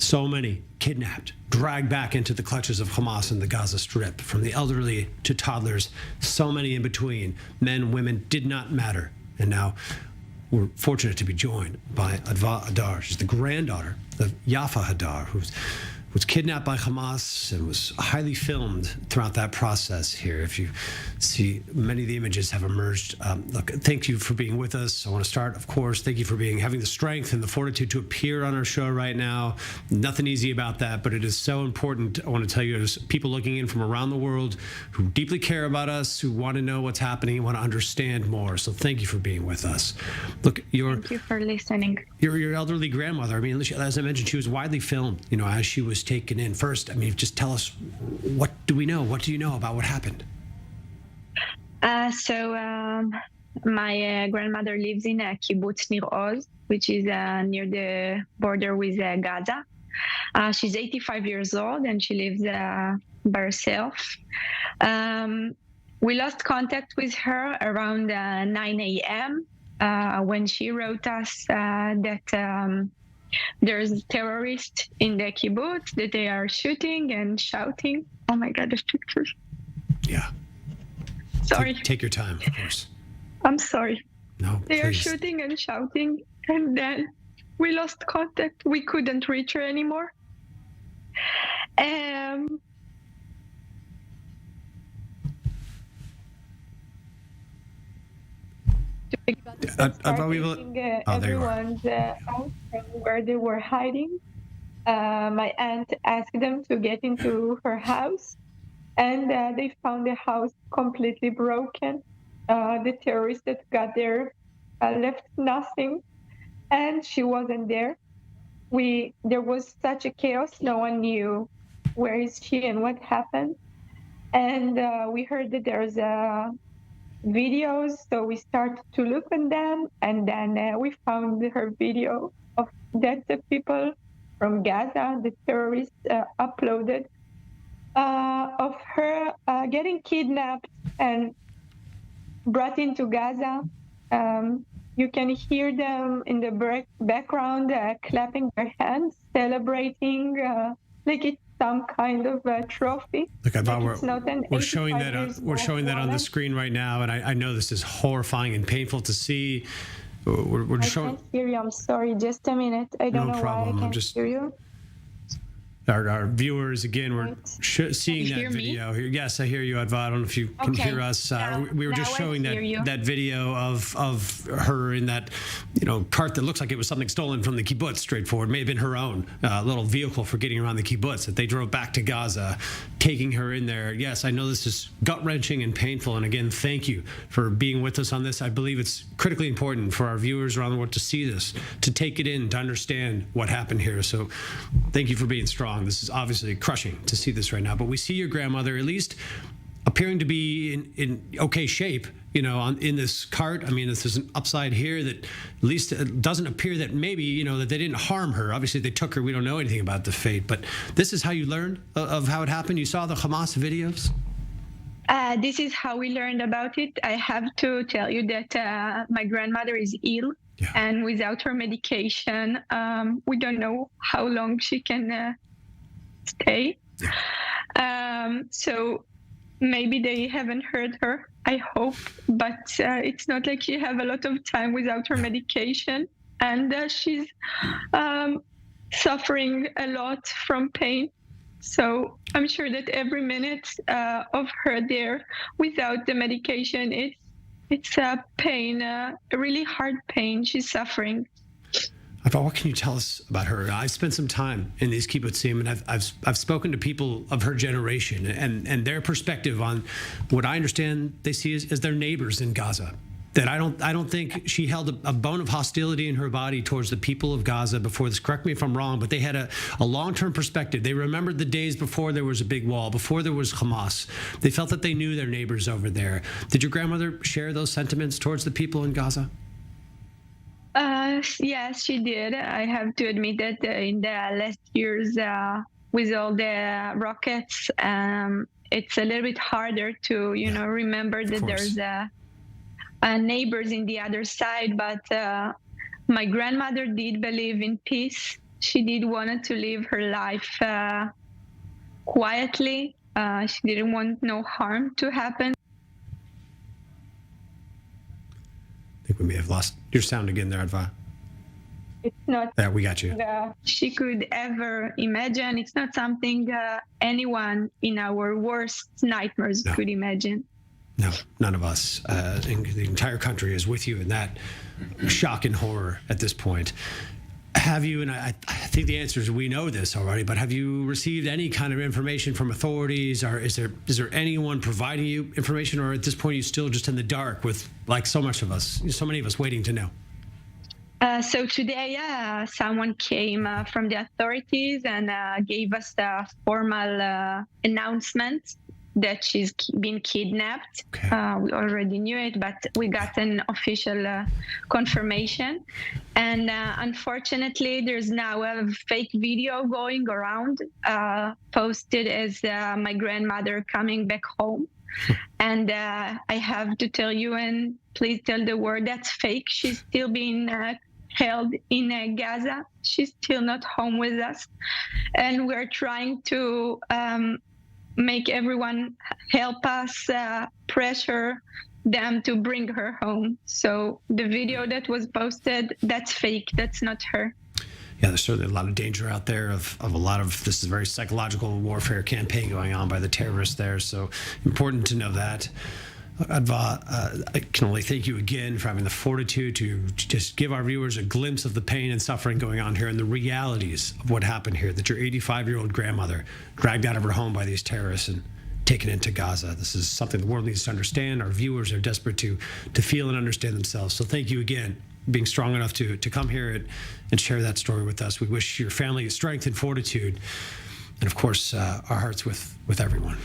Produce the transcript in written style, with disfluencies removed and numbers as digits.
So many kidnapped, dragged back into the clutches of Hamas in the Gaza Strip, from the elderly to toddlers, so many in between. Men, women, did not matter. And now we're fortunate to be joined by Adva Adar. She's the granddaughter of Yaffa Adar, who was kidnapped by Hamas and was highly filmed throughout that process here. If you see, many of the images have emerged. Look, thank you for being with us. I want to start, of course, thank you for having the strength and the fortitude to appear on our show right now. Nothing easy about that, but it is so important. I want to tell you, there's people looking in from around the world who deeply care about us, who want to know what's happening, want to understand more. So thank you for being with us. Look, thank you for listening. Your elderly grandmother, I mean, as I mentioned, she was widely filmed, as she was taken in. First, I mean, just tell us, what do we know? What do you know about what happened? My grandmother lives in Kibbutz Nir Oz, which is near the border with Gaza. She's 85 years old and she lives by herself. We lost contact with her around 9 a.m. When she wrote us that there's terrorists in the kibbutz, that they are shooting and shouting. Oh my God, the pictures. Yeah. Sorry. Take your time, of course. I'm sorry. No, They are shooting and shouting, and then we lost contact. We couldn't reach her anymore. Everyone's out from where they were hiding. My aunt asked them to get into her house, and they found the house completely broken. The terrorists that got there left nothing, and she wasn't there. There was such a chaos. No one knew where is she and what happened. And we heard that there's videos, so we started to look at them, and then we found her video of that the people from Gaza, the terrorists, uploaded of her getting kidnapped and brought into Gaza. You can hear them in the background clapping their hands, celebrating like it's some kind of a trophy. Look, we're showing that on the screen right now, and I know this is horrifying and painful to see. We're showing. I can't hear you. I'm sorry. Just a minute. I don't know why I can't hear you. Our viewers, again, we're seeing that video here. Yes, I hear you, Adva. I don't know if you can hear us. We were just showing that video of her in that cart that looks like it was something stolen from the kibbutz. Straightforward, may have been her own little vehicle for getting around the kibbutz that they drove back to Gaza, taking her in there. Yes, I know this is gut-wrenching and painful. And again, thank you for being with us on this. I believe it's critically important for our viewers around the world to see this, to take it in, to understand what happened here. So thank you for being strong. This is obviously crushing to see this right now, but we see your grandmother at least appearing to be in okay shape, in this cart. I mean, this is an upside here that at least it doesn't appear that maybe, that they didn't harm her. Obviously, they took her. We don't know anything about the fate, but this is how you learned of how it happened. You saw the Hamas videos? This is how we learned about it. I have to tell you that my grandmother is ill. Yeah. And without her medication, we don't know how long she can stay. So maybe they haven't heard her, I hope, but it's not like she have a lot of time without her medication, and she's suffering a lot from pain. So I'm sure that every minute of her there without the medication, it's a pain, a really hard pain she's suffering. What can you tell us about her? I've spent some time in these kibbutzim, and I've spoken to people of her generation and their perspective on what I understand they see as their neighbors in Gaza. That I don't think she held a bone of hostility in her body towards the people of Gaza before this. Correct me if I'm wrong, but they had a long-term perspective. They remembered the days before there was a big wall, before there was Hamas. They felt that they knew their neighbors over there. Did your grandmother share those sentiments towards the people in Gaza? Yes, she did. I have to admit that in the last years, with all the rockets, it's a little bit harder to, remember that there's neighbors in the other side. But my grandmother did believe in peace. She did want to live her life quietly. She didn't want no harm to happen. I think we may have lost your sound again there, Adva. It's not. Yeah, we got you. She could ever imagine. It's not something anyone in our worst nightmares could imagine. No, none of us. The entire country is with you in that shock and horror at this point. Have you, and I think the answer is we know this already, but have you received any kind of information from authorities, or is there anyone providing you information, or at this point are you still just in the dark with, like so many of us waiting to know? So today, someone came from the authorities and gave us a formal announcement that she's been kidnapped. Okay. We already knew it, but we got an official confirmation. And unfortunately, there's now a fake video going around, posted as my grandmother coming back home. And I have to tell you, and please tell the world, that's fake. She's still being held in Gaza. She's still not home with us. And we're trying to make everyone help us, pressure them to bring her home. So the video that was posted, that's fake. That's not her. Yeah, there's certainly a lot of danger out there of a lot of, this is a very psychological warfare campaign going on by the terrorists there. So important to know that. Adva, I can only thank you again for having the fortitude to just give our viewers a glimpse of the pain and suffering going on here and the realities of what happened here, that your 85-year-old grandmother dragged out of her home by these terrorists and taken into Gaza. This is something the world needs to understand. Our viewers are desperate to feel and understand themselves. So thank you again, being strong enough to come here and share that story with us. We wish your family strength and fortitude, and of course, our hearts with everyone.